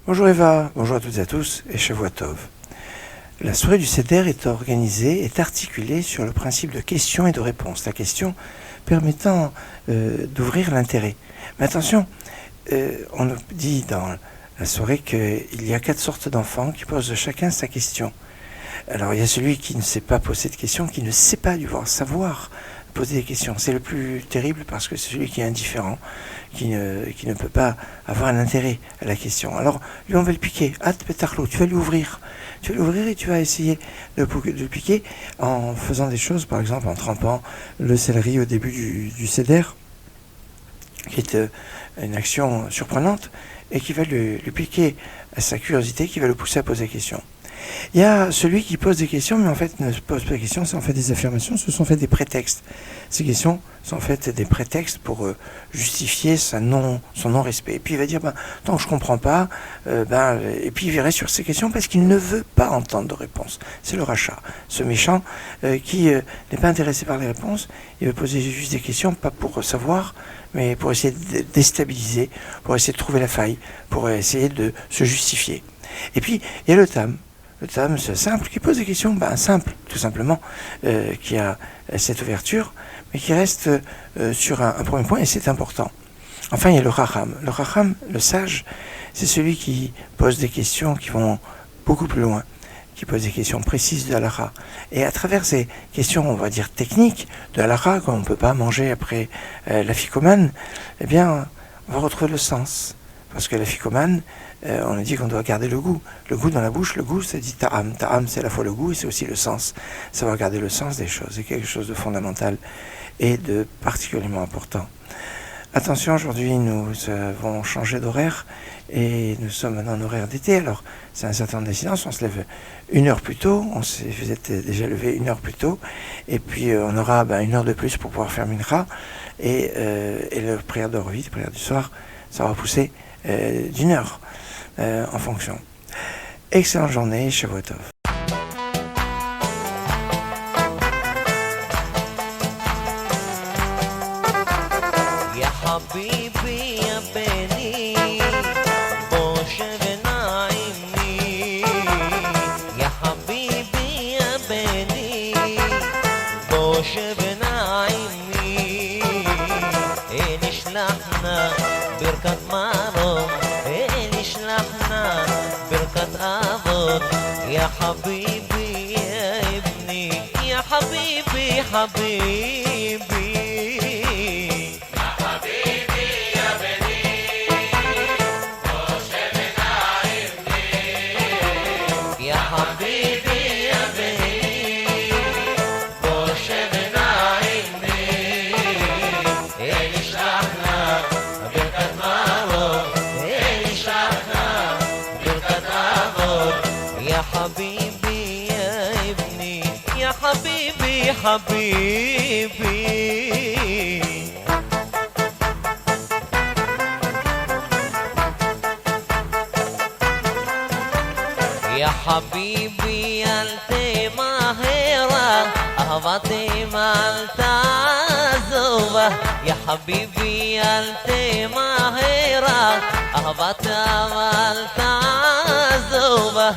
Bonjour Eva, bonjour à toutes et à tous, et Shavua Tov. La soirée du Seder est organisée, est articulée sur le principe de questions et de réponses. La question permettant d'ouvrir l'intérêt. Mais attention, on nous dit dans la soirée qu'il y a 4 sortes d'enfants qui posent chacun sa question. Alors il y a celui qui ne sait pas poser de questions, qui ne sait pas savoir poser des questions. C'est le plus terrible parce que c'est celui qui est indifférent, qui ne peut pas avoir un intérêt à la question. Alors lui on va le piquer. Tu vas lui ouvrir. Tu vas l'ouvrir et tu vas essayer de le piquer en faisant des choses, par exemple en trempant le céleri au début du Seder, qui est une action surprenante et qui va lui piquer à sa curiosité, qui va le pousser à poser des questions. Il y a celui qui pose des questions, mais en fait ne pose pas des questions, c'est en fait des affirmations, ce sont en fait des prétextes. Ces questions sont en fait des prétextes pour justifier son non-respect. Et puis il va dire, tant que je ne comprends pas, et puis il verrait sur ces questions parce qu'il ne veut pas entendre de réponse. C'est le rachat, ce méchant qui n'est pas intéressé par les réponses, il veut poser juste des questions, pas pour savoir, mais pour essayer de déstabiliser, pour essayer de trouver la faille, pour essayer de se justifier. Et puis il y a le tam. Le tam, c'est simple, qui pose des questions, simple, tout simplement, qui a cette ouverture, mais qui reste sur un premier point, et c'est important. Enfin, il y a le racham. Le racham, le sage, c'est celui qui pose des questions qui vont beaucoup plus loin, qui pose des questions précises de halakha. Et à travers ces questions, on va dire techniques de halakha, comme on ne peut pas manger après la ficomane, eh bien, on va retrouver le sens. Parce que la ficomane, on a dit qu'on doit garder le goût. Le goût dans la bouche, le goût, ça dit ta'am. Ta'am, c'est à la fois le goût et c'est aussi le sens. Savoir garder le sens des choses. C'est quelque chose de fondamental et de particulièrement important. Attention, aujourd'hui, nous avons changé d'horaire et nous sommes maintenant en horaire d'été. Alors, c'est un certain nombre d'incidences. On se lève 1 heure plus tôt. Vous êtes déjà levé 1 heure plus tôt. Et puis, on aura 1 heure de plus pour pouvoir faire mincha. Et la prière de Rovit, la prière du soir, ça va pousser d'1 heure. En fonction. Excellente journée, Shavua Tov. يا حبيبي يا ابني يا حبيبي حبيبي يا حبيبي يا بني وشبنا ابني يا حبيبي يا بني وشبنا ابني ايش احنا بركة مارو ايش احنا بركة عبود يا حبيبي يا ابني يا حبيبي حبيبي يا حبيبي أنت ماهرة أهبتي ما التعزوبة يا حبيبي أنت ماهرة أهبتي ما التعزوبة